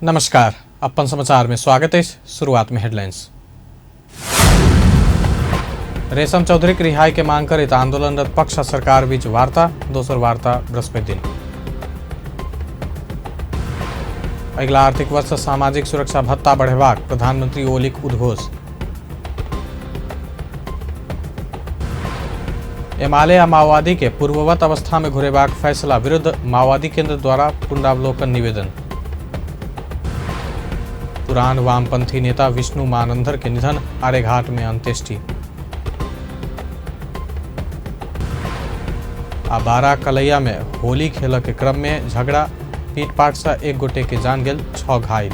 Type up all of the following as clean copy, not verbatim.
नमस्कार, अपन समाचार में स्वागत है। शुरुआत में हेडलाइंस। रेशम चौधरी की रिहाई के मांग करित आंदोलनरत पक्ष सरकार बीच वार्ता, दोसर वार्ता बृहस्पति दिन। अगिला आर्थिक वर्ष सामाजिक सुरक्षा भत्ता बढ़ेबाक प्रधानमंत्री ओलीक उद्घोष। एमाले आ माओवादी के पूर्ववत अवस्था में घुरेबाक फैसला विरुद्ध माओवादी केंद्र द्वारा पुनरावलोकन निवेदन। पुरान वामपंथी नेता विष्णु मानंदर के निधन, आर्यघाट में अंत्येष्टि। आ बारा कलैया में होली खेल के क्रम में झगड़ा, पीटपाट से एक गोटे के जान गेल, 6 घायल।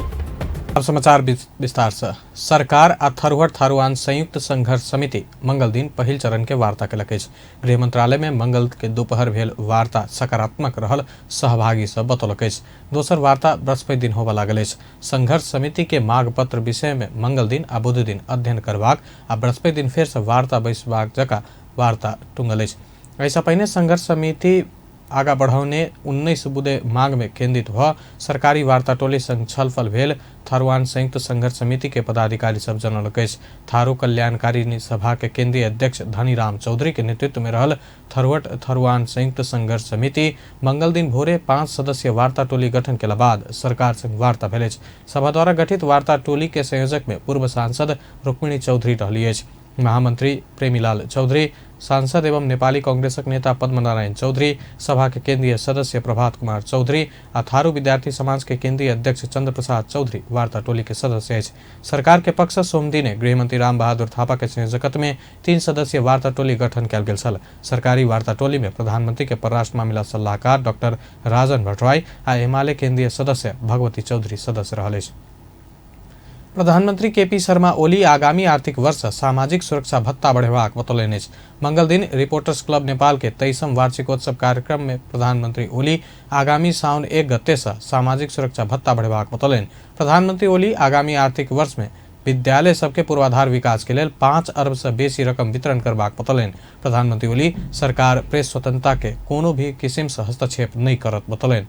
अब समाचार विस्तार से। सरकार आ थरुहट थारूआन संयुक्त संघर्ष समिति मंगल दिन पहिल चरण के वार्ता केलक अछि। गृह मंत्रालय में मंगल के दोपहर भेल वार्ता सकारात्मक रहल, सहभागी सब बतौलक अछि। दोसर वार्ता बृहस्पति दिन होबय लागल अछि। संघर्ष समिति के मांग पत्र विषय में मंगल दिन आ बुध दिन अध्ययन करबाक आ बृहस्पति दिन फेर से वार्ता बैसबाक जकाँ वार्ता टुंगल अछि। ऐसा पहिने संघर्ष समिति आगा बढ़ाउने 19 बुदे मांग में केंद्रित भ सरकारी वार्ता टोली संग छलफल भेल, थारूआन संयुक्त संघर्ष समिति के पदाधिकारी सब जनौलक अछि। थारू कल्याणकारी सभा के केंद्रीय अध्यक्ष धनीराम चौधरी के नेतृत्व में रहल थरुहट थारूआन संयुक्त संघर्ष समिति मंगल दिन भोरे 5 सदस्यीय वार्ता टोली गठन केला बाद सरकार संग वार्ता भेल अछि। सभा द्वारा गठित वार्ता टोली के संयोजक में पूर्व सांसद रुक्मिणी चौधरी रहली अछि, महामंत्री प्रेमीलाल चौधरी, सांसद एवं नेपाली कांग्रेसक नेता पद्मनारायण चौधरी, सभा के केंद्रीय सदस्य प्रभात कुमार चौधरी आ थारू विद्यार्थी समाज के केंद्रीय अध्यक्ष चंद्र प्रसाद चौधरी वार्ता टोली के सदस्य अछि। सरकार के पक्ष सोम दिने गृहमंत्री राम बहादुर थापा के संयोजकत्व में 3 सदस्यीय वार्ता टोली गठन कयल गेल छल। सरकारी वार्ता टोली में प्रधानमंत्री के परराष्ट्र मामिला सलाहकार डॉक्टर राजन भट्टराई आ एमाले केंद्रीय सदस्य भगवती चौधरी सदस्य रहल अछि। प्रधानमंत्री केपी शर्मा ओली आगामी आर्थिक वर्ष सामाजिक सुरक्षा भत्ता बढ़ेबाक बतौलनि अछि। मंगल दिन रिपोर्टर्स क्लब नेपाल के 23म वार्षिकोत्सव कार्यक्रम में प्रधानमंत्री ओली आगामी साउन 1 गते से सामाजिक सुरक्षा भत्ता बढ़ेबाक बतौलनि। प्रधानमंत्री ओली आगामी आर्थिक वर्ष में विद्यालय सबके पूर्वाधार विकास के लेल 5 अरब से बेसी रकम वितरण करबाक बतौलनि। प्रधानमंत्री ओली सरकार प्रेस स्वतंत्रता के कोनो भी किसिम से हस्तक्षेप नहीं करत बतौलनि।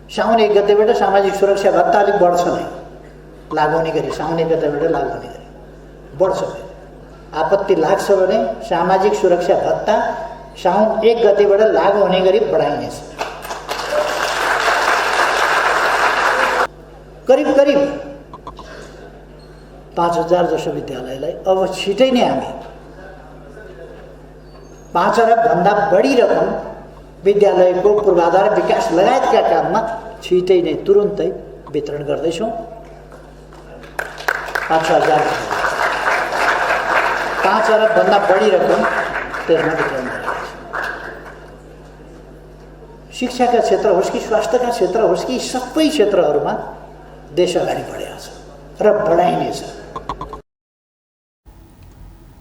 साउन 1 गतेबाट सामाजिक सुरक्षा भत्ता अलिक बढ्छ नै, लागू हुने गरी साउन 1 गतेबाट लागू हुने गरी बढ्छ। आपत्ति लाग्छ भने सामाजिक सुरक्षा भत्ता साउन 1 गतेबाट लागू हुने गरी बढाइनेछ। करिब 5000 जसो विद्यालयलाई अब छिटै नै हामी 5 अरब भन्दा बढी रकम विद्यालयको पूर्वाधार विकास लगायतका काममा छिटै नै तुरुन्तै वितरण गर्दैछौँ। 5 अरब भन्दा बढी रकम त्यसमा वितरण गरिरहेछ। शिक्षाका क्षेत्र होस् कि स्वास्थ्यका क्षेत्र होस् कि सबै क्षेत्रहरूमा देश अगाडि बढेको छ र बढाइनेछ।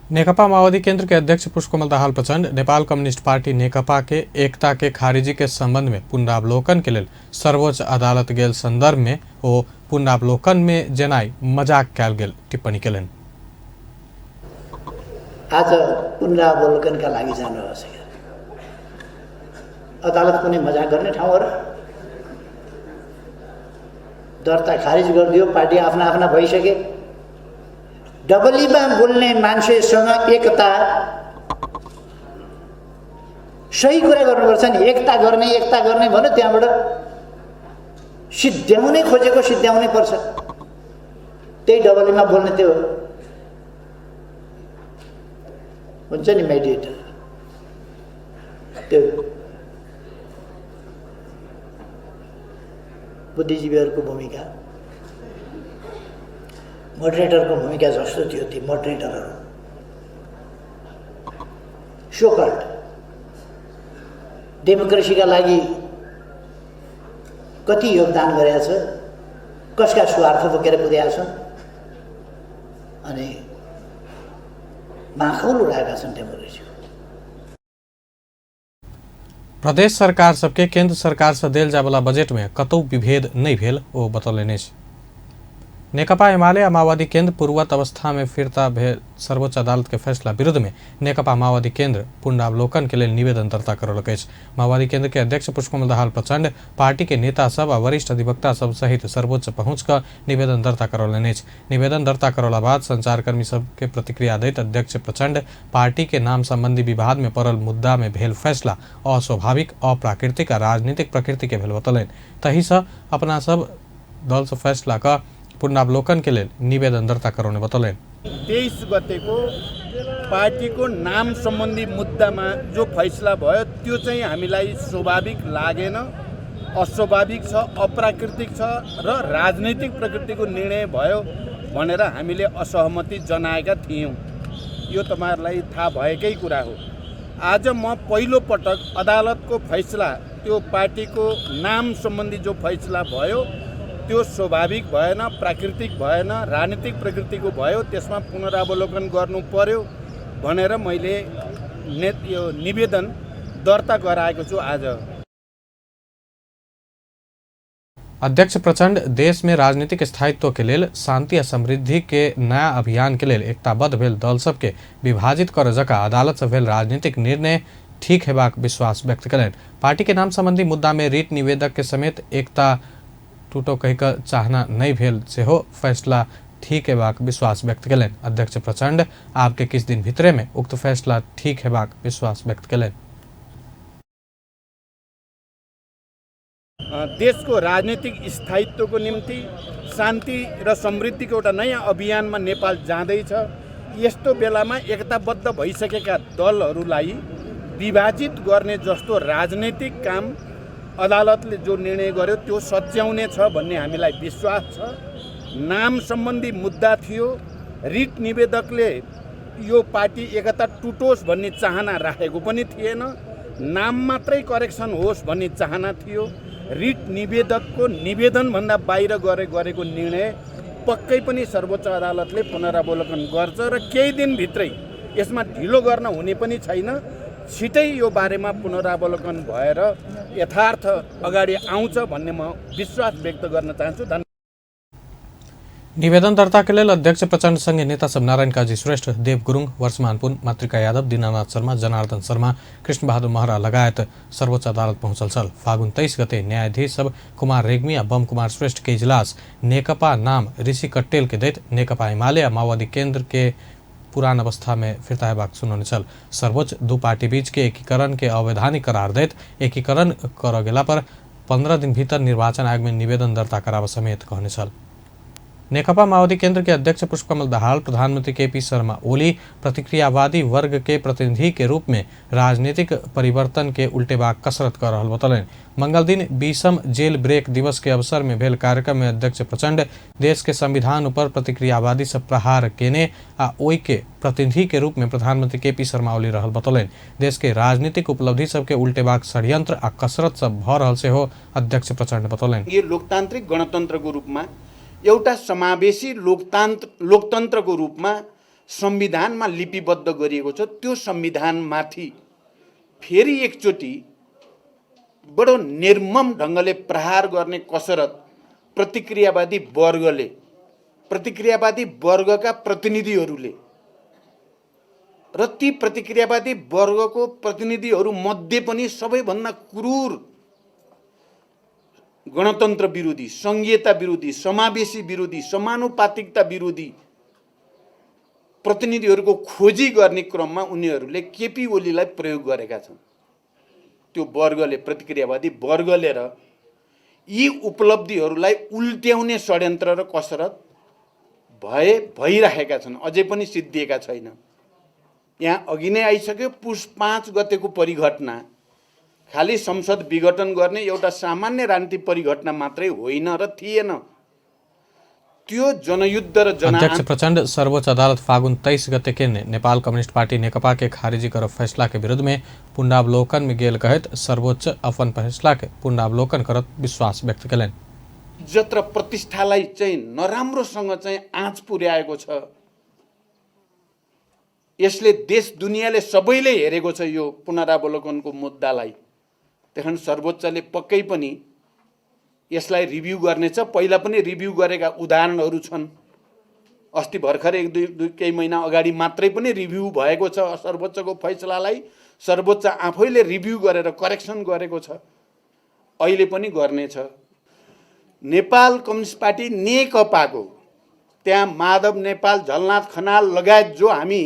नेकपा माओवादी केंद्र के अध्यक्ष पुष्पकमल दाहाल प्रचंड नेपाल कम्युनिस्ट पार्टी नेकपा के एकता के खारिजी के संबंध में पुनरावलोकन के लेल सर्वोच्च अदालत गेल संदर्भ में ओ पुनरावलोकन में जेनाई मजाक कयल गेल टिप्पणी केलनि। आज पुनरावलोकनका लागि जानु आवश्यक। अदालत कुनै मजाक गर्ने ठाउँ हो र? दर्ता खारिज गरिदियो, पार्टी आफ्ना आफ्ना भइसके। डबलीमा बोल्ने मान्छेसँग एकता, सही कुरा गर्नुपर्छ नि। एकता गर्ने भन्यो, त्यहाँबाट सिद्ध्याउनै खोजेको सिद्ध्याउनै पर्छ। त्यही डबलीमा बोल्ने त्यो हुन्छ नि मेडिएटर, त्यो बुद्धिजीवीहरूको भूमिका, मोडरेटरको भूमिका जस्तो थियो। ती मोडरेटरहरू सोकल्ड डेमोक्रेसीका लागि कति योगदान गरेका छ, कसका स्वार्थ बोकेर पुगेका छन् अनि माखौल उडाएका छन् डेमोक्रेसी। प्रदेश सरकार सबके केंद्र सरकार से देल जाय वाला बजट में कतौ विभेद नहीं भेल, ओ बतौलनि अछि। नेकपा एमाले आ माओवादी केन्द्र पूर्ववत अवस्था में फिरता भेल सर्वोच्च अदालत के फैसला विरुद्ध में नेकपा माओवादी केन्द्र पुनरावलोकन के लिए निवेदन दर्ता करलक अछि। माओवादी केन्द्र के अध्यक्ष पुष्पकमल दाहाल प्रचंड पार्टी के नेता सब आ वरिष्ठ अधिवक्ता सब सहित सर्वोच्च पहुंच कर निवेदन दर्ता करौलनि अछि। निवेदन दर्ता करौला बाद संचारकर्मी सबके प्रतिक्रिया दैत अध्यक्ष प्रचंड पार्टी के नाम संबंधी विवाद में पड़ल मुद्दा में भेल फैसला अस्वाभाविक, अप्राकृतिक आ राजनीतिक प्रकृति के भेल बतौलनि। तही से अपना सब दल से फैसला का पुनरावलोकन के लिए निवेदन दर्ता करने बतौलनि। 23 गतेको पार्टीको नाम सम्बन्धी मुद्दामा जो फैसला भयो त्यो चाहिँ हामीलाई स्वाभाविक लागेन, अस्वाभाविक छ, अप्राकृतिक छ र राजनैतिक प्रकृतिको निर्णय भयो भनेर हामीले असहमति जनाएका थियौँ। यो तपाईहरुलाई थाहा भएकै कुरा हो। आज म पहिलो पटक अदालतको फैसला, त्यो पार्टीको नाम सम्बन्धी जो फैसला भयो त्यो स्वाभाविक भएन, प्राकृतिक भएन, राजनीतिक प्रकृतिको भयो, त्यसमा पुनरावलोकन गर्नु पर्यो भनेर मैले यो निवेदन दर्ता गराएको छु आज। अध्यक्ष प्रचंड देश में राजनीतिक स्थायित्व के लिए शांति आ समृद्धि के नया अभियान के लिए एकताबद्ध भेल दल सबके विभाजित कर जका अदालत से भेल राजनीतिक निर्णय ठीक हेबाक विश्वास व्यक्त कयलनि। पार्टी के नाम संबंधी मुद्दा में रीट निवेदक के समेत एकता टूटो कहिकर चाहना नहीं भेल सेहो फैसला ठीक हेबाक विश्वास व्यक्त कयलनि। अध्यक्ष प्रचंड आब के किछ दिन भितरे में उक्त फैसला ठीक हेबाक विश्वास व्यक्त कयलनि। देशको राजनीतिक स्थायित्वको निम्ति शान्ति र समृद्धिको एउटा नयाँ अभियानमा नेपाल जाँदैछ। यस्तो बेलामा एकताबद्ध भइसकेका दलहरूलाई विभाजित गर्ने जस्तो राजनैतिक काम अदालतले जो निर्णय गर्यो त्यो सच्याउने छ भन्ने हामीलाई विश्वास छ। नाम सम्बन्धी मुद्दा थियो, रिट निवेदकले यो पार्टी एकता टुटोस् भन्ने चाहना राखेको पनि थिएन, नाम मात्रै करेक्सन होस् भन्ने चाहना थियो। रिट निवेदकको निवेदनभन्दा बाहिर गरेको निर्णय पक्कै पनि सर्वोच्च अदालतले पुनरावलोकन गर्छ र केही दिनभित्रै यसमा ढिलो गर्न हुने पनि छैन। छिटै यो बारेमा पुनरावलोकन भएर यथार्थ अगाडि आउँछ भन्ने म विश्वास व्यक्त गर्न चाहन्छु। निवेदन दर्ता के लिए अध्यक्ष प्रचंड संघ नेता सब नारायण काजी श्रेष्ठ, देव गुरुङ, वर्षमान पुन, मातृका यादव, दीनानाथ शर्मा, जनार्दन शर्मा, कृष्ण बहादुर महरा लगायत सर्वोच्च अदालत पहुंचल छल। फागुन 23 गते न्यायाधीश सब कुमार रेग्मी आ बम कुमार श्रेष्ठ के इजलास नेकपा नाम ऋषि कट्टेल के दैत नेकपा एमाले आ माओवादी केन्द्र के पुरान अवस्था में फिरता हेबाक सुनौने छल। सर्वोच्च दू पार्टी बीच के एकीकरण के अवैधानिक करार दैत एकीकरण कर गेला पर 15 दिन भीतर निर्वाचन आयोग में निवेदन दर्ता कराव समेत कहने छल। नेकपा माओवादी केन्द्र के अध्यक्ष पुष्पकमल दाहाल प्रधानमंत्री केपी शर्मा ओली प्रतिक्रियावादी वर्ग के प्रतिनिधि के रूप में राजनीतिक परिवर्तन के उल्टेबाक कसरत कर रहल बतौलनि। मंगल दिन 20म जेल ब्रेक दिवस के अवसर में भेल कार्यक्रम में अध्यक्ष प्रचंड देश के संविधान पर प्रतिक्रियावादी से प्रहार केने आ ओई के प्रतिनिधि के रूप में प्रधानमंत्री केपी शर्मा ओली रहल बतौलनि। देश के राजनीतिक उपलब्धि सबके उल्टेबाक षड्यंत्र आ कसरत सब भ रहल से हो अध्यक्ष प्रचंड बतौलनि। यो लोकतान्त्रिक गणतन्त्रको रूपमा एउटा समावेशी लोकतन्त्रको रूपमा संविधानमा लिपिबद्ध गरिएको छ। त्यो संविधानमाथि फेरि एकचोटि बडो निर्मम ढङ्गले प्रहार गर्ने कसरत प्रतिक्रियावादी वर्गका प्रतिनिधिहरूले र ती प्रतिक्रियावादी वर्गको प्रतिनिधिहरू मध्ये पनि सबैभन्दा क्रूर गणतन्त्र विरोधी, संघीयता विरोधी, समावेशी विरोधी, समानुपातिकता विरोधी प्रतिनिधिहरूको खोजी गर्ने क्रममा उनीहरूले केपी ओलीलाई प्रयोग गरेका छन्। त्यो वर्गले, प्रतिक्रियावादी वर्गले र यी उपलब्धिहरूलाई उल्ट्याउने षड्यन्त्र र कसरत भइरहेका छन्, अझै पनि सिद्धिएका छैन। यहाँ अघि नै आइसक्यो, पुस 5 गतेको परिघटना खाली संसद विघटन गर्ने एउटा सामान्य राजनीतिक परिघटना मात्रै होइन र थिएन। त्यो जनयुद्ध र अध्यक्ष प्रचंड सर्वोच्च अदालत फागुन 23 गते के नेपाल कम्युनिस्ट पार्टी नेकपा के खारिजी कर फैसला के विरुद्ध में पुनरावलोकन में गेल कहत सर्वोच्च अपन फैसला के पुनरावलोकन करत विश्वास व्यक्त कयलनि। जत्र प्रतिष्ठालाई चाहिँ नराम्रोसँग चाहिँ आँच पुर्याएको छ, यसले देश दुनियाँले सबैले हेरेको छ यो पुनरावलोकनको मुद्दालाई। त्यहाँ सर्वोच्चले पक्कै पनि यसलाई रिभ्यू गर्नेछ। पहिला पनि रिभ्यू गरेका उदाहरणहरू छन्। अस्ति भर्खरै केही महिना अगाडि मात्रै पनि रिभ्यू भएको छ सर्वोच्चको फैसलालाई। सर्वोच्च आफैले रिभ्यू गरेर करेक्सन गरेको छ, अहिले पनि गर्नेछ। नेपाल कम्युनिस्ट पार्टी नेकपाको त्यहाँ माधव नेपाल, झलनाथ खनाल लगायत जो हामी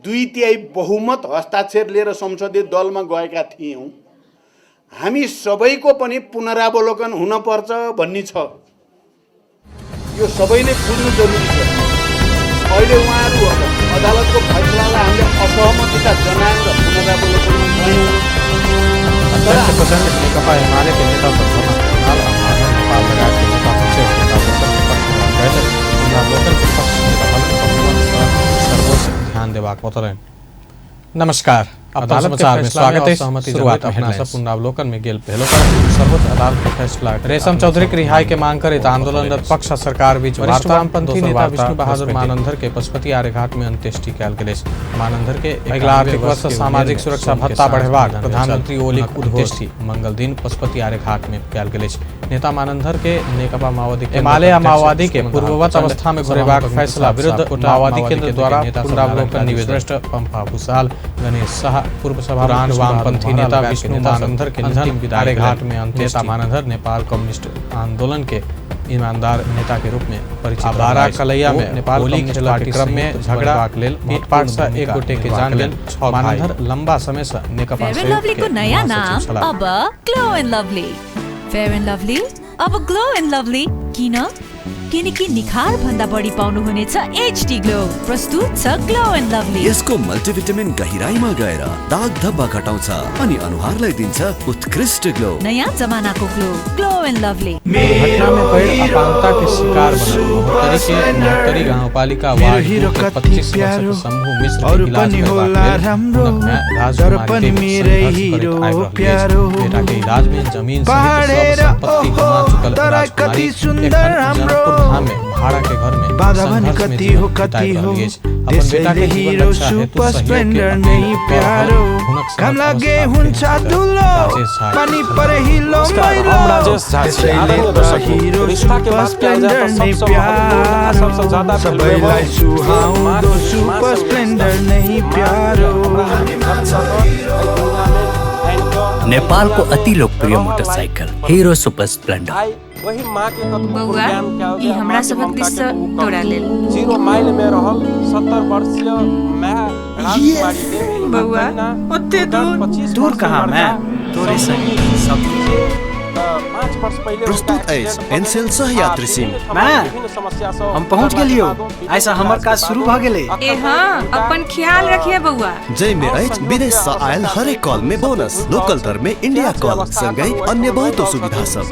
2/3 बहुमत हस्ताक्षर लिएर संसदीय दलमा गएका थियौँ, हामी सबैको पनि पुनरावलोकन हुनपर्छ भन्ने छ। यो सबैले बुझ्नु जरुरी छ। अहिले उहाँहरू अदालतको फैसलालाई हामीले असहमतिता जनाएर पुनरावलोकन अध्यक्ष प्रचण्ड नेकपा एमाले के नेता झलनाथ खनाल और माधव नेपाल लगायत के नेता सबसे पुनरावलोकन के पक्ष में रहल सर्वोच्च ध्यान देबाक बतौलनि। नमस्कार, अदालत समाचार में स्वागत है। शुरुआत में अपना सब पुनरावलोकन में गेल पहलो पर सर्वोच्च अदालत का फैसला। रेशम चौधरी की रिहाई के मांग कर आंदोलनरत पक्ष सरकार बीच वरिष्ठ वामपंथी नेता विष्णु बहादुर मानंदर के पशुपति आर्यघाट में अंत्येष्टि कयल गेल। मानंदर के अगिला आर्थिक वर्ष सामाजिक सुरक्षा भत्ता बढ़ेबाक प्रधानमंत्री ओलीक अंत्येष्टि मंगल दिन पशुपति आर्यघाट में कयल गेल। नेता मानंदर के नेकपा माओवादी एमाले माओवादी के पूर्ववत अवस्था में घुरेबाक फैसला विरुद्ध माओवादी केंद्र द्वारा पुनरावलोकन निवेदन पंपा भूषाल, गणेश शाह, पूर्व सभा वामपंथी नेता विष्णु मानंदर के निधन विदाई घाट में नेता मानंदर नेपाल कम्युनिस्ट आंदोलन के ईमानदार नेता के रूप में परिचित। बारा कलैया में नेपाल होली खेला के क्रम में झगड़ा पीटपाट से एक गोटे के जान गेल। मानंदर लंबा समय से नेकपा फेयर एन्ड लभली को नयाँ नाम अब glow end lovely. Fair and lovely अब ग्लो एन्ड लभली किन? किनकि निखार भन्दा बढी पाउनु हुनेछ एचडी ग्लो। प्रस्तुत छ ग्लो एन्ड लभली। यसको मल्टिभिटामिन गहिराईमा गएर दाग धब्बा घटाउँछ अनि अनुहारलाई दिन्छ उत्कृष्ट ग्लो। नयाँ जमानाको ग्लो, ग्लो एन्ड लभली। घटना में पेड़ अपांगता के शिकार बने मोहतरी गांवपालिका वार्ड 25 वर्षको समूह मिश्र के इलाज बेटा के इलाज में जमीन सहित संपत्ति गंवा चुकल राजकुमारी जनकपुर धाम में भाड़ा के घर में संघर्ष में जीवन बिताई रही है। अपन बेटा के जीवन रक्षा हेतु स्प्लेंडर नहीं प्यारो काम लागे हुन्छ दुलो पानी पर हिलो मैलो राजेश झाँसी आदरणीय दर्शकहरू, रिश्ता के बाद स्प्लेंडर नहीं प्यारो सबसे ज्यादा सबैलाई सुहाउँदो सुपर स्प्लेंडर नहीं प्यारो। नेपालको अति लोकप्रिय मोटरसाइकल हीरो सुपर स्प्लेंडर। बउआ ई हमरा सबक दिस तोरा लेल 0 माइल में रहल 70 वर्षीय मैं राजकुमारी देवी। बउआ ओते दूर कहाँ मैं तोरे संग सब 5 वर्ष पहले प्रस्तुत अछि एनसेल सहयात्री सिम। हम पहुँच गेलियो। ऐसा हमर काज शुरू भ गेलै। ए हां अपन ख्याल रखिए बउआ। जय में अछि विदेश से आयल हरेक कॉल में बोनस, लोकल दर में इंडिया कॉल संगै अन्य बहुत सुविधा सब।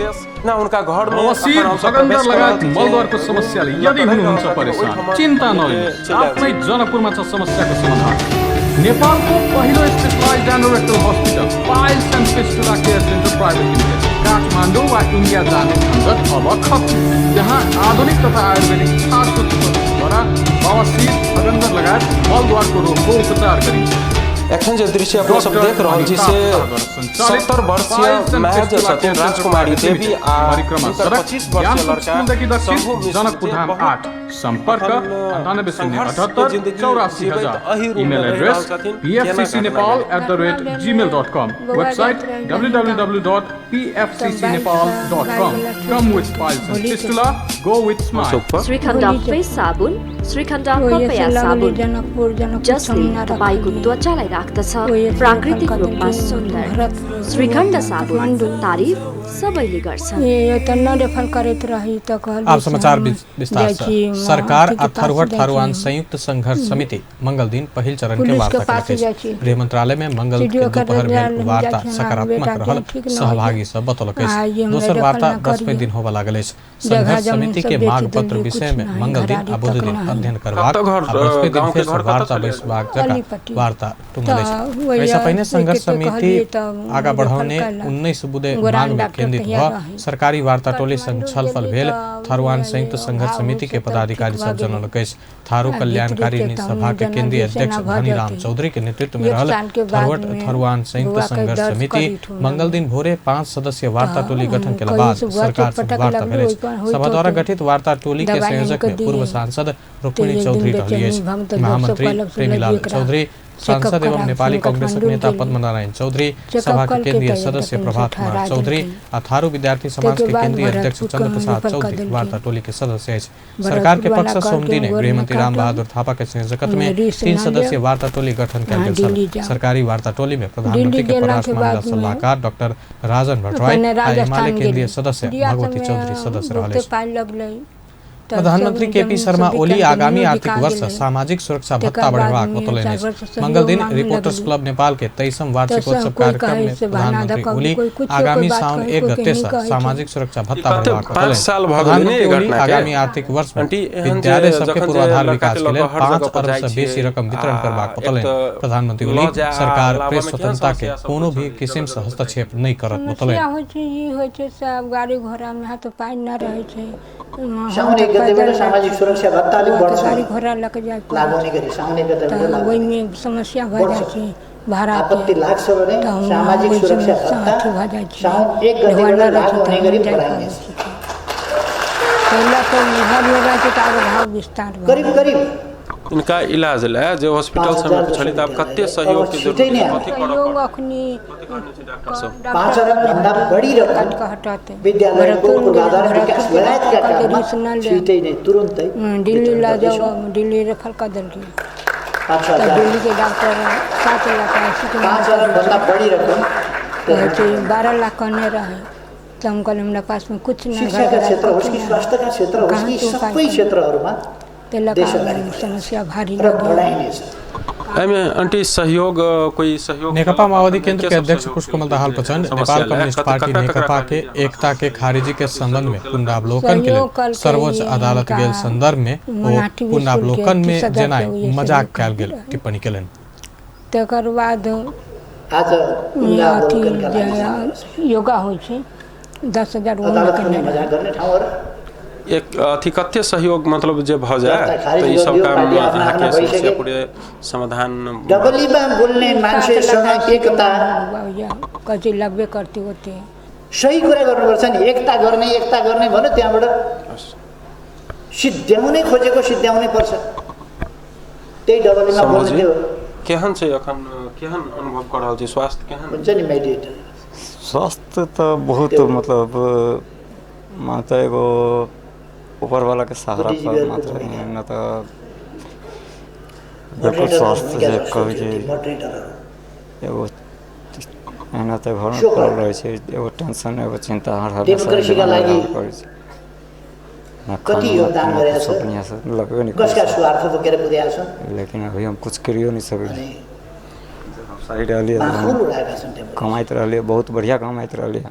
ना उनका घर में बवासीर, सगन्धर लगायत मलद्वारको समस्याले यदि हुनुहुन्छ परेशान, चिन्ता नलिनुहोस्, आफ्नै जनकपुरमा छ समस्याको समाधान। नेपालको पहिलो specialised endorectal hospital piles and fistula care centre private limited Kathmandu वा इन्डिया जाने झन्झट अब खत्म। यहाँ आधुनिक तथा आयुर्वेदिक छाटको द्वारा बवासीर, सगन्धर लगायत मलद्वारको रोगको उपचार गरिन्छ। एखन जे दृश्य अपना सब देख रहल छी से 70 वर्षीय महज सतीन राजकुमारी देवी आ 25 वर्षीय लड़का जनकपुर धाम 8 संपर्क 9878 84,000। Email address pfccnepal@gmail.com। Website www.pfccnepal.com। Come with piles and fistula, go with smile। Shrikhand face साबुन, श्रीखण्ड पपया साबुन जसले तपाईको त्वचालाई राख्दछ प्राकृतिक रूपमा सुन्दर। श्रीखण्ड साबुन तारिफ सबैले गर्छन्। आप समाचार विस्तार से। सरकार आ थरुहट थारूआन संयुक्त संघर्ष समिति मंगल दिन पहिल चरण के वार्ता करेलक। गृह मंत्रालय में मंगल के दोपहर में वार्ता सकारात्मक रहल सहभागी सब बतौलक। दोसर वार्ता 10 दिन होबा लागल अछि। संघर्ष समिति समिति के मांग पत्र विषय में मंगल दिन आ बुध दिन अध्ययन करबाक आ बृहस्पति दिन फेर वार्ता बैसबाक जगह वार्ता टुंगल अछि। ऐसा पहिने संघर्ष समिति आगा बढ़ाउने 19 बुधे मांग में केंद्रित भ सरकारी वार्ता टोली संग छलफल भेल। थारूआन संयुक्त संघर्ष समिति के पदाधिकारी सब जनौलक अछि। थारू कल्याणकारी सभा के केंद्रीय अध्यक्ष धनीराम चौधरी के नेतृत्व में रहल थारूआन संयुक्त संघर्ष समिति मंगल दिन भोरे 5 सदस्यीय वार्ता टोली गठन के बाद सरकार से वार्ता भेल अछि। सभा द्वारा गठित वार्ता टोली के संयोजक में पूर्व सांसद रुक्मिणी चौधरी रहली अछि। महामंत्री प्रेमीलाल चौधरी, सांसद एवं नेपाली कांग्रेस नेता पद्मनारायण चौधरी, सभा के केंद्रीय सदस्य प्रभात कुमार चौधरी आ थारू विद्यार्थी समाज के केंद्रीय अध्यक्ष चंद्र प्रसाद चौधरी वार्ता टोली के सदस्य अछि। सरकार के पक्ष सोमदिन गृहमंत्री राम बहादुर थापा के संयोजकत्व में 3 सदस्यीय वार्ता टोली गठन कयल गेल छल। सरकारी वार्ता टोली में प्रधानमंत्री के परराष्ट्र मामला सलाहकार डॉक्टर राजन भट्टराय आ एमाले केंद्रीय सदस्य भगवती चौधरी सदस्य रहले। प्रधानमंत्री केपी शर्मा ओली आगामी आर्थिक वर्ष सामाजिक सुरक्षा भत्ता बढ़ेबाक बतौलनि अछि। मंगल दिन रिपोर्टर्स क्लब नेपाल के 23वां वार्षिकोत्सव कार्यक्रम में प्रधानमंत्री ओली आगामी साउन 1 गते से सामाजिक सुरक्षा भत्ता बढ़ेबाक बतौलनि। प्रधानमंत्री ओली आगामी आर्थिक वर्ष में विद्यालय सबके पूर्वाधार विकास के लिए 5 अरब से बेसी रकम वितरण करबाक बतौलनि। प्रधानमंत्री ओली सरकार प्रेस स्वतंत्रता के कोनो भी किस्म से हस्तक्षेप नहीं करत बतौलनि। गाड़ी घोड़ा में हाथ पाइ न रहे छै। सामाजिक सुरक्षा भत्ता बढ्छ, गाड़ी घोड़ा लग जाए लागोनी गरी सामने वही में समस्या भ जाए छै। भाड़ा आपत्ति लाग्छ भने सामाजिक सुरक्षा भत्ता साउन 1 गते लागोनी गरी बढ़ाइने छ। पहिला तो घर लगा के भाव विस्तार करीब इनका इलाज ला जो हॉस्पिटल सब में छली त अब कते सहयोग के जरूरत है। कथि सहयोग अखनी 5 अरब भन्दा बढी रकम हटाते विद्यालय को पूर्वाधार विकास लगायतका काममा छिटै नै तुरुन्तै दिल्ली ला जाओ, दिल्ली रेफर कर देलकै। अच्छा, दिल्ली के डॉक्टर 7 लाख 5 अरब भन्दा बढी रकम तो 12 लाख करने रहे। तो हम कहले हमरा पास में कुछ नहीं। शिक्षा का क्षेत्र हो कि स्वास्थ्य का क्षेत्र हो कि सबै क्षेत्रहरुमा समस्या भारी लगे। एमे अंटी सहयोग कोई सहयोग नेकपा माओवादी केंद्र के अध्यक्ष पुष्पकमल दाहाल प्रचंड नेपाल कम्युनिस्ट पार्टी नेकपा के एकता के खारिजी के संबंध में पुनरावलोकन के लिए सर्वोच्च अदालत गेल संदर्भ में पुनरावलोकन में जेना मजाक कयल गेल टिप्पणी केलनि। तकर बाद आज योगा होइ छै 10,000 मजाक गर्ने ठाउँहरु एक अथी कते सहयोग मतलब जे भ जाए तो ई सब काम यहाँ के समस्या पूरे समाधान डबलीमा बोल्ने मान्छेसँग एकता कति लगबे करती होते सही कुरा गर्नुपर्छ नि। एकता गर्ने भने त्यहाँबाट सिद्ध्याउनै खोजेको सिद्ध्याउनै पर्छ। त्यही डबलीमा बोल्ने हो। केहन छै अखन केहन अनुभव कर रहल छै? स्वास्थ्य केहन हुन्छ नि? मेडिएटर स्वास्थ्य त बहुत मतलब मात्र एगो ऊपर वाला के सहारा पर मात्र न तो बिल्कुल स्वास्थ्य जे कहै छै एगो एना त घर में पड़ल रहे छै। एगो टेंशन एगो चिंता हर डेमोक्रेसीका लागि कति योगदान गरेका छन् लगबे नहीं कसका स्वार्थ बोकेर पुगेका छन्। लेकिन अभी हम कुछ करियो नहीं सके। साइड रहलिए कमाइत रहलिए, बहुत बढ़िया कमाइत रहलिए।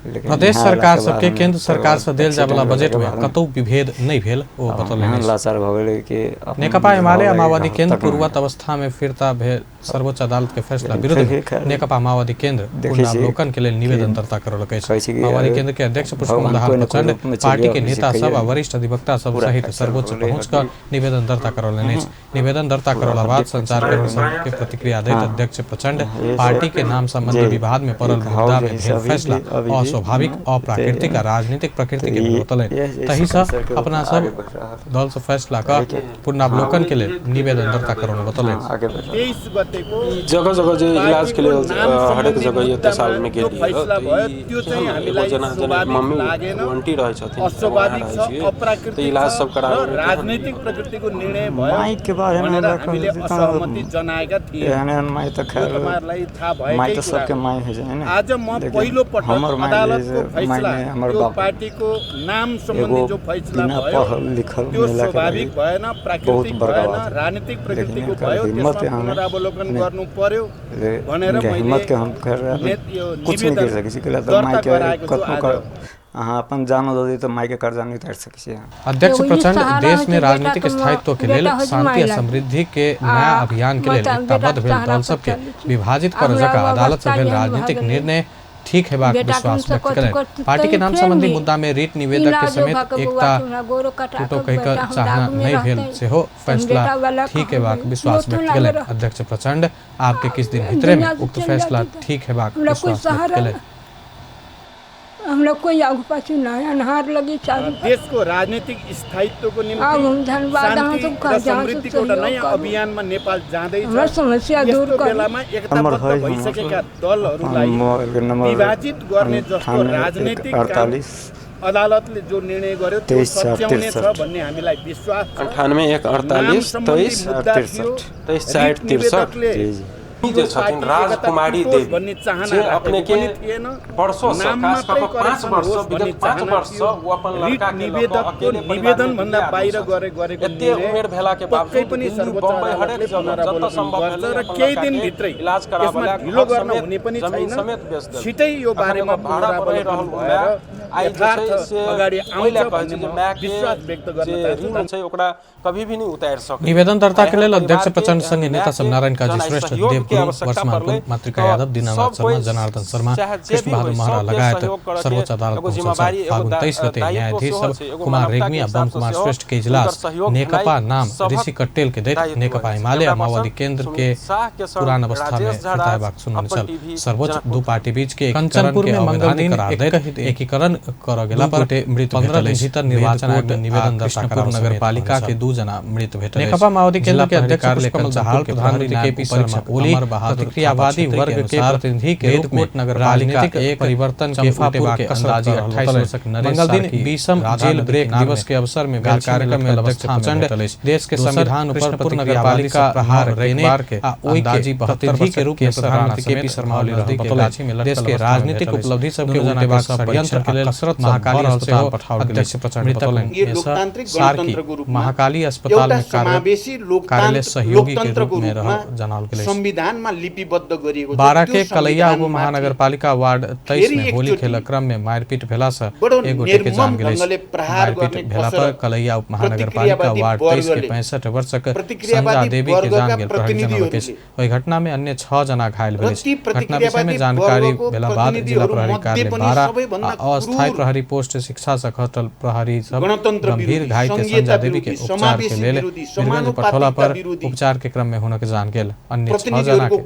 प्रदेश सरकार सबके केंद्र सरकार से देल जाय वाला बजट में कतौ विभेद नहीं भेल ओ बतौलनि। लाचार भ गेलै कि नेकपा एमाले आ माओवादी केंद्र पूर्ववत अवस्था में फिरता भेल सर्वोच्च अदालत के फैसला विरुद्ध नेकपा माओवादी केंद्र पुनरावलोकन के लिए निवेदन दर्ता करलकै अछि। माओवादी केंद्र के अध्यक्ष पुष्पकमल दाहाल प्रचंड पार्टी के नेता सब आ वरिष्ठ अधिवक्ता सब सहित सर्वोच्च पहुंच कर निवेदन दर्ता करलनि अछि। निवेदन दर्ता करला बाद संचारकर्मी सब के प्रतिक्रिया दैत अध्यक्ष प्रचंड पार्टी के नाम संबंधी विवाद में पड़ल मुद्दा में भेल फैसला स्वाभाविक अप्राकृतिक राजनीतिक प्रकृति के बतौलनि। तही से अपना सब दल से फैसला का पुनरावलोकन के लिए निवेदन दर्ता करने बतौलनि। जगह जगह जो इलाज के लिए हरेक जगह ये साल में गेली मम्मी वंटी रहे छथिन तो इलाज सब करा राजनीतिक प्रकृति को निर्णय माई के बारे में असहमति जनाएका थिए। माई त खैर माई त सबके माई है जे ना। आज म पहिलो पटक अदालतको फैसला यो पार्टीको नाम सम्बन्धी जो फैसला भयो त्यो स्वाभाविक भएन, प्राकृतिक भएन, राजनीतिक प्रकृतिको भयो। त्यसमा पुनरावलोकन गर्नु पर्यो भनेर हिम्मत के हम कर कुछ नहीं कर सके। सिकला तो माई के कतनो अहाँ अपन जानो ददी तो मायके कर्जा नहीं उतार सके। अध्यक्ष प्रचंड देश में राजनीतिक स्थायित्व के लेल शांति आ समृद्धि के नया अभियान के लेल एकताबद्ध भेल दल सब के विभाजित कर जका अदालत से भेल राजनीतिक निर्णय ठीक हेबाक विश्वास व्यक्त करें। पार्टी के नाम संबंधी मुद्दा में रीट निवेदक के समेत एकता टूटो कहिकर चाहना नहीं भेल सेहो फैसला ठीक हेबाक विश्वास व्यक्त करें। अध्यक्ष प्रचंड आपके किस दिन भीतर में उक्त फैसला ठीक हेबाक विश्वास व्यक्त करें। हम लोग कोई आगू पाछू ना अनहार लगी चालू देश को राजनीतिक स्थायित्व को निम्ति शान्ति र समृद्धिको एउटा नयाँ अभियानमा नेपाल जाँदैछ। समस्या दूर यस्तो बेलामा एकताबद्ध भइसकेका दलहरूलाई विभाजित गर्ने जस्तो राजनीतिक काम अदालतले जो निर्णय गर्यो त्यो सच्याउने छ भन्ने हामीलाई विश्वास छ। 98 1 48 23 63 63 जे छथिन राजकुमारी देवी जे अपने के वर्षों से खास करके 5 वर्ष विगत 5 वर्ष वो अपन लड़का के निवेदकको निवेदन भन्दा बाहिर गरेको यति उमेर भेला के बावजूद पनि सर्वोच्च हरेक जता सम्भव छ र केही दिन भित्रै इलाज कराबला ढिलो गर्न हुने पनि छैन। छिटै यो बारेमा भाडा परिरहनु भएर अगाडि आउँछ भन्ने विश्वास व्यक्त गर्न चाहिँ ओकरा कभी भी नहीं उतार सके। निवेदन दर्ता के लेल अध्यक्ष प्रचंड संघ नेता सबनारायण काजी श्रेष्ठ देव वर्षमान मातृका यादव दीनानाथ शर्मा जनार्दन शर्मा कृष्ण बहादुर महरा लगायत सर्वोच्च अदालतको संसद फागुन 23 गते न्यायाधीश सब कुमार रेग्मी आ बम कुमार श्रेष्ठ के इजलास नेकपा नाम ऋषि कट्टेल के दैत नेकपा एमाले आ माओवादी केंद्र के पुरान अवस्था में फितायबाक सुनने चल सर्वोच्च दो पार्टी बीच के कंचनपुर में मंगल दिन एकीकरण कर गेला पर मृत 15 दिन भीतर निर्वाचन आयोग में निवेदन दर्ता कराउन नगरपालिका के 2 जना मृत भेटल। नेकपा माओवादी केंद्र के अध्यक्ष पुष्पकमल दाहाल प्रधानमंत्री केपी शर्मा ओली प्रतिक्रियावादी वर्ग के प्रतिनिधि के रूप में नगरपालिका एक परिवर्तन के फूटेबाक अंदाजी 28 वर्षक मंगल दिन 20वीं जेल ब्रेक दिवस के अवसर में भेल कार्यक्रम में अध्यक्ष प्रचंड देश के संविधान पर नगरपालिका प्रहार रविवार के अंदाजी 72 के रूप में प्रधानमंत्री केपी शर्मा ओली बतौलथि में देश के राजनीतिक उपलब्धि सब के उल्टेबाक षड्यंत्र के लेल महाकाली अस्पताल पठाओल गेल। अध्यक्ष प्रचंड बतौलनि महाकाली अस्पताल में कार्यालय सहयोगी के रूप में जनाल गेल। संविधानमा लिपिबद्ध गरिएको 12 के कलैया उप महानगरपालिका वार्ड 23 में होली खेल क्रम में मारपीट भेला से एक गोटे के जान गेल। मारपीट भेला पर कलैया उप महानगरपालिका वार्ड 23 के 65 वर्षक संजा देवी के जान गेल। प्रहरी जनोकेश ओहि घटना में अन्य 6 जना घायल भेल। घटना विषय में जानकारी भेला बाद जिला प्रहरी कार्यालय 12 अस्थायी प्रहरी पोस्ट शिक्षा से खटल प्रहरी सब गंभीर घायल संजा देवी के उपचार के लेल वीरगंज पठौला पर उपचार के क्रम में होने के जान गेल। अन्य 6 जना के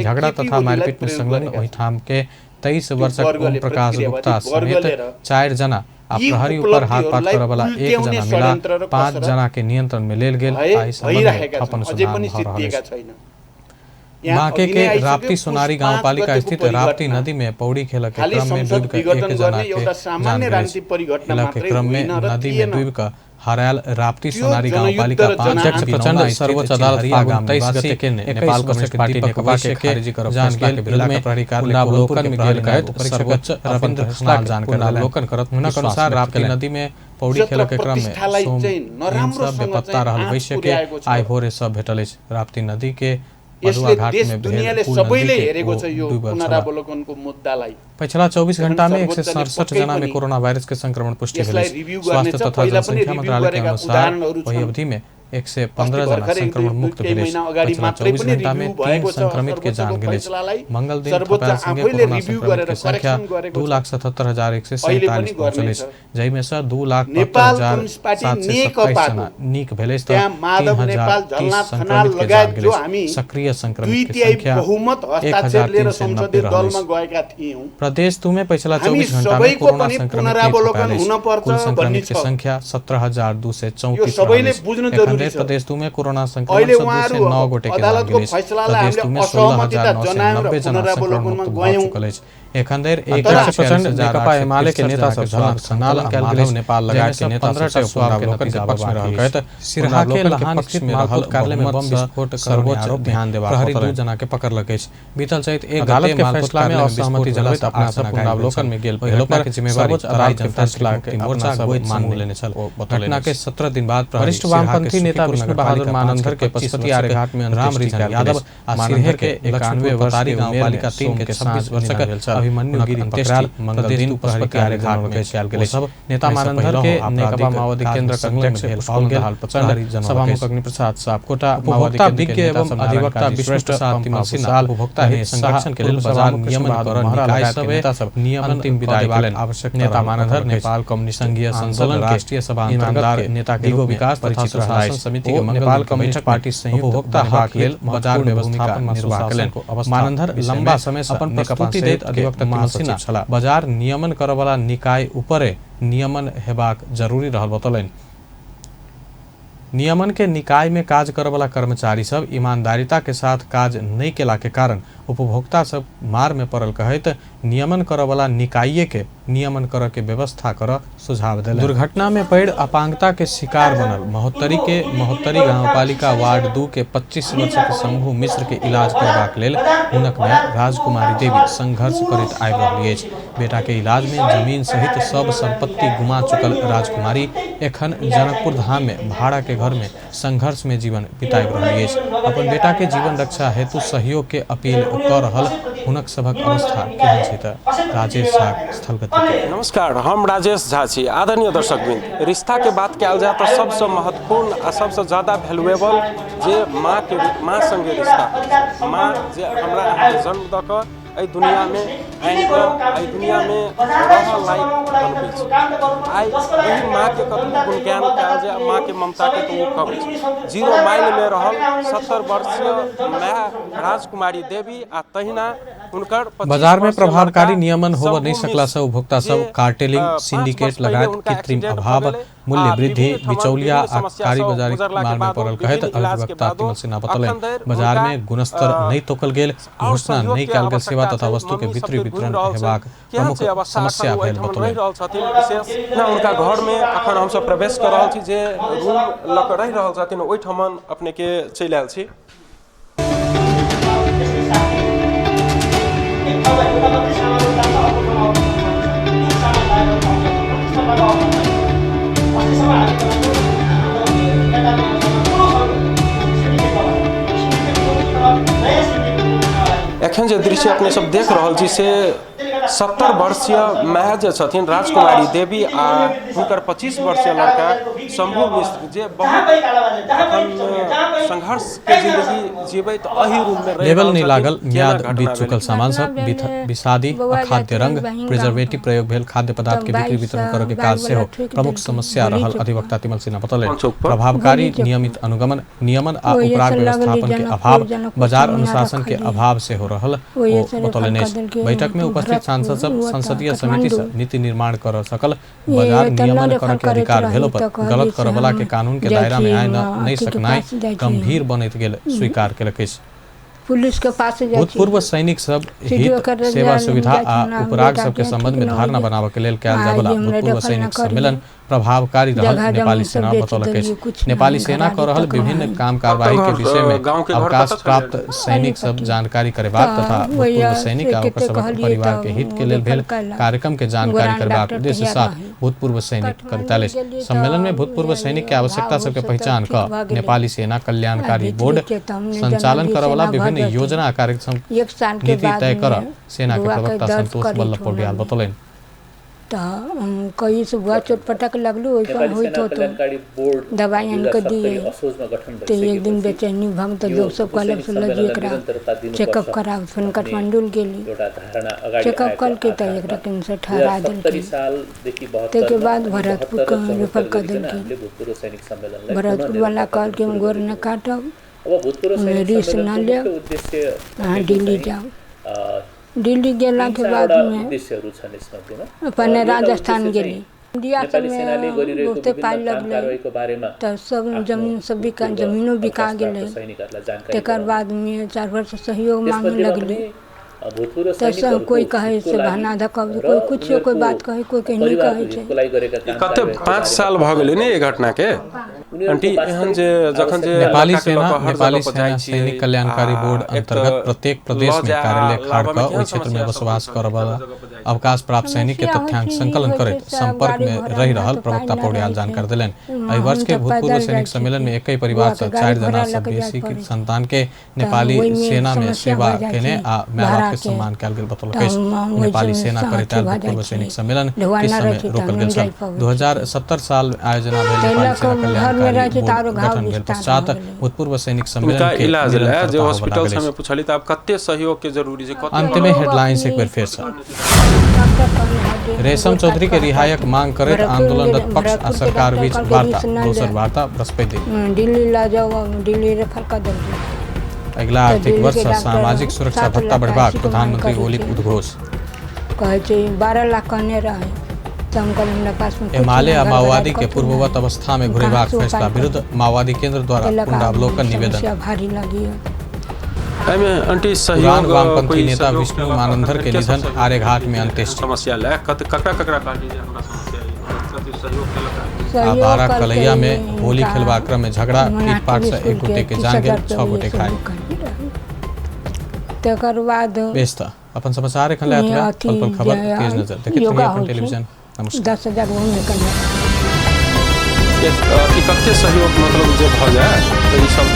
झगड़ा तथा मारपीट में संलग्न ओहि ठाम के 23 वर्षक ओम प्रकाश गुप्ता समेत 4 जना आ प्रहरी ऊपर हाथ पात करे वाला 1 जना मिला 5 जना के नियंत्रण में लेल गेल। आई संबंध अपन सुनाम भ रहल छै। बांके के राप्ती सोनारी गांवपालिका स्थित राप्ती नदी में पौड़ी खेल के क्रम में डूब कर 1 जना के जान गेल। के क्रम में नदी में डूब कर हरायल राप्ती सोनारी गांवपालिका 5 अध्यक्ष प्रचंड सर्वोच्च अदालत फागुन 23 गते के नेपाल कम्युनिस्ट पार्टी नेकपा के खारिज करब जान गेल। बिल में प्रहरी कार्यालय अवलोकन में गेल गए सर्वोच्च रविंद्र खन्ना जानकारी अवलोकन करत हुनक अनुसार राप्ती नदी में पौड़ी खेल के क्रम में सब बेपत्ता रहल वैश्य के आइ भोरे सब भेटल अछि। राप्ती नदी के यसले देश दुनियाँले सबैले हेरेको छ यो पुनरावलोकनको मुद्दालाई। पिछला 24 घंटा में 167 जना में कोरोना वायरस के संक्रमण पुष्टि भेल। स्वास्थ्य तथा जनसंख्या मंत्रालय के अनुसार वही अवधि में 115 जना संक्रमण मुक्त भेल। पिछला 24 घंटा में 3 संक्रमित के जान गेल। मंगल दिन थपा संगे कोरोना संक्रमित के संख्या 2,77,147 पहुंचल। जहि में से 2,72,727 जना नीक भेल। 3,030 संक्रमित के जान गेल। सक्रिय संक्रमित के संख्या 1,390 रहल। प्रदेश में पिछला 24 घंटा में कोरोना संक्रमित कुल संक्रमित की संख्या 17,234 प्रदेश में कोरोना संक्रमण से 9 गोटे के जान गेल। प्रदेश में 16,990 जना संक्रमण मुक्त भ चुकल अछि। एखन धरि प्रचंड नेकपा एमाले के नेता सब झलक संनालन कैल गेल। नेपाल लगायत के नेता सब स्वाब के नतीजा पक्ष में रहल कहत सिरहा के लहान स्थित मालपोत कार्यालय में बम विस्फोट सर्वोच्च ध्यान देबाक प्रहरी 2 जना के पकड़ लगे। बीतल चैत एक अदालत के फैसला में असहमति जताबैत अपना संपूर्ण अवलोकन में गेल पहलो पर जिम्मेवारी अदालत के फैसला के मोर्चा गोद मान लेने छल। घटना के 17 दिन बाद वरिष्ठ वामपंथी नेता विष्णु बहादुर मानंदर के पशुपति आर्यघाट में राम रिझान यादव मानंदर के 91 वर्ष के गाउँपालिका 3 के 26 वर्ष के अभिमन्यु गिरी पकड़ाल मंगल दिन पशुपति आर्यघाट में कैल गेल सब नेता मानंदर के नेकपा माओवादी केन्द्र अध्यक्ष पुष्पकमल प्रचण्ड सभामुख अग्निप्रसाद सापकोटा उपभोक्ता विज्ञ एवं अधिवक्ता विष्णु प्रसाद तिमल सिन्हा उपभोक्ता हित संरक्षण के लेल बाजार नियमन कर निकाय सब नियमन अंतिम विदाई वाले आवश्यक नेता मानंदर नेपाल कम्युनिस्ट संघीय संकलन राष्ट्रिय सभा ईमानदार नेता के विकास तथा शासन समिति के नेपाल कम्युनिस्ट पार्टी संयुक्त उपभोक्ता हक लेल बाजार व्यवस्थापन निर्वाह कयलनि। मानंदर लंबा समय से अपन प्रस्तुति दैत अधिवक्ता तिमल सिन्हा बाजार नियमन करय वाला निकाय ऊपरे नियमन हेबाक जरूरी रहल बतौलनि। नियमन के निकाय में काज करे वाला कर्मचारी सब ईमानदारिता के साथ काज नहीं केला के कारण उपभोक्ता सब मार में पड़ल कहत नियमन करे वाला निकाय के नियमन करे के व्यवस्था कर सुझाव दिले। दुर्घटना में पड़ अपांगता के शिकार बनल महोत्तरी गांवपालिका वार्ड 2 के 25 वर्ष के शंभू मिश्र के इलाज करबाक लेल हुनक में राजकुमारी देवी संघर्ष करैत आबि रहली अछि। बेटा के इलाज में जमीन सहित सब संपत्ति गुमा चुकल राजकुमारी एखन जनकपुर धाम में भाड़ा के घर में संघर्ष में जीवन बिताबि रहली अछि। अपन बेटा के जीवन रक्षा हेतु सहयोग के अपील कर रहल हुनक सभक अवस्था केहन छै त राजेश झा स्थलगति। नमस्कार, हम राजेश झा छी। आदरणीय दर्शकवृन्द, रिश्ता के बात कयल जाए तो सबसे महत्वपूर्ण आ सबसे ज्यादा वैल्यूएबल जे माँ संगे रिश्ता, माँ जे हमरा अहाँके जन्म दऽ कऽ एहि दुनिया में आनि कऽ एहि दुनिया में रहऽ लायक बनबै छै। आइ एहि माँ के कतबो गुणगान कयल जाए, माँ के ममता के तो वो कम छै। 0 माइल में रहल 70 वर्षीय माँ राजकुमारी देवी आ तहिना हुनकर बाजार में प्रभावकारी नियमन होब नहीं सकला से उपभोक्ता सब कार्टेलिंग, सिंडिकेट लगायत कृत्रिम अभाव, मूल्य वृद्धि, बिचौलिया आ कारी बाजारी मार में पड़ल कहत अधिवक्ता तिमल सिन्हा बतौलनि। बाजार में गुणस्तर नहीं तोकल गेल, घोषणा नहीं कयल गेल सेवा तथा वस्तु के वितरण हेबाक प्रमुख समस्या भेल बतौलनि। उनका घर में अखन हम सब प्रवेश कर रहल छी, जे रूम लऽ कऽ रहि रहल छथिन ओहि ठमन अपने के चलि आयल छी। एखन जे दृश्य अपने सब देख रहल छी से 70 वर्षीय माँ जे छथिन राजकुमारी देवी आ हुनकर 25 वर्षीय लड़का शंभू मिश्र जे बहुत संघर्ष के जिंदगी जीवैत अही रूम में लेवल नहीं लागल, म्याद बीत चुकल सामान सब विषादी खाद्य रंग प्रिजर्वेटिव प्रयोग भेल खाद्य पदार्थ के बिक्री वितरण करे के काज से हो प्रमुख समस्या रहल अधिवक्ता तिमल सिन्हा बतौलनि। प्रभावकारी नियमित अनुगमन, नियमन आ उपराग व्यवस्थापन के अभाव, बाजार अनुशासन के अभाव से हो रहल ओ बतौलनि। बैठक में उपस्थित सांसद सब संसदीय समिति से नीति निर्माण कर सकल, बाजार नियमन करे के अधिकार भेलो पर गलत करे वाला के कानून के दायरा में आए नहीं सकनाई गंभीर बनैत गेल स्वीकार केलक। पुलिस के पास भूतपूर्व सैनिक सब हित सेवा सुविधा आ उपराग सब के संबंध में धारणा बनावे के लेल कयल जाय वाला भूतपूर्व सैनिक सम्मेलन प्रभावकारी रहल नेपाली सेना बतौलक। नेपाली सेना कर रहल विभिन्न काम कार्यवाही के विषय में अवकाश प्राप्त सैनिक सब जानकारी करेबाक तथा भूतपूर्व सैनिक आ ओकर सबक परिवार के हित के लेल भेल कार्यक्रम के जानकारी करबाक उद्देश्य साथ भूतपूर्व सैनिक करताले। सम्मेलन में भूतपूर्व सैनिक के आवश्यकता सब के पहचान क नेपाली सेना कल्याणकारी बोर्ड संचालन करे वाला विभिन्न योजना कार्यक्रम नीति तय कर सेना के प्रवक्ता संतोष बल्लभ पौड्याल बतौलनि। कई सुबह चोटपटक लगलू होइत तो दवाई आन के दिए तो एक दिन बेचैनी भम तो लोग सब कहलक लगी एक चेकअप कराओ, फिर काठमांडू गेली चेकअप करके तो एक कैंसर ठहरा दिल्ली। के बाद भरतपुर रेफर कर दिल्ली। भरतपुर वाला कहल के गोर न काटब, रिस्क न ले, दिल्ली जाओ। दिल्ली गेला के बाद में अपन राजस्थान गेली। इंडिया में बहुते पाई लगले तो सब जमीन सब बिका, जमीनों बिका गेले। तकर बाद में 4 वर्ष सहयोग मांगे लगले तो कोई कहे से बहाना धकब, कोई कुछ कोई बात कहे, कोई कहीं नहीं कहे। कते 5 साल भ गेलै ने ये घटना के। आंटी एहन जे जखन जे नेपाली सेना सैनिक कल्याणकारी बोर्ड अंतर्गत प्रत्येक प्रदेश में कार्यालय खाड़ क ओहि क्षेत्र में बसोबास करब वाला अवकाश प्राप्त सैनिक के तथ्यांक संकलन करैत संपर्क में रहि रहल प्रवक्ता पौड्याल जानकारी देलनि। एहि वर्ष के भूतपूर्व सैनिक सम्मेलन में एकई परिवार से 4 जना से बेसी के संतान के नेपाली सेना में सेवा केने आ माय बाप के सम्मान कयल गेल बतौलकै। नेपाली सेना के रिटायर भूतपूर्व सैनिक सम्मेलन के समय रोकल गेल छल। 2070 साल आयोजना भेल नेपाली सेना कल्याणकारी बोर्ड गठन भेल पश्चात भूतपूर्व सैनिक सम्मेलन के इलाज ला जे हॉस्पिटल से में पूछली त अब कते सहयोग के जरूरी छै। अंत में हेडलाइंस एक बेर फेर से। रेशम चौधरी के रिहायक मांग करैत आंदोलनरत पक्ष आ सरकार बीच वार्ता। दोसर वार्ता बृहस्पति दिन दिल्ली ला जाओ, दिल्ली रेफर कर दो। अगला आर्थिक वर्ष सामाजिक सुरक्षा भत्ता बढ़बाक प्रधानमंत्री ओलीक उद्घोष। कहै छै 12 लाख कहने रहे एमाले आ माओवादी के पूर्ववत अवस्था में घुरेबाक फैसला विरुद्ध माओवादी केंद्र द्वारा पुनरावलोकन निवेदन। अंटी सहयोग वामपंथी नेता विष्णु मानंदर के निधन आर्यघाट में अंत्येष्टि। समस्या ला ककरा कहली जे हमरा समस्या आ 12 कलैया में होली खेलबा क्रम में झगड़ा, पीट-पाट से एक गोटे के जान गेल, 6 गोटे घायल। तकर बाद बेस्ता अपन समाचार एखन लायत में पल-पल खबर तेज नजर देखैत रहिए अपन टेलीविजन। नमस्कार। 10,000 वो में करना एक कते सहयोग मतलब जे भ जाए तो ई सब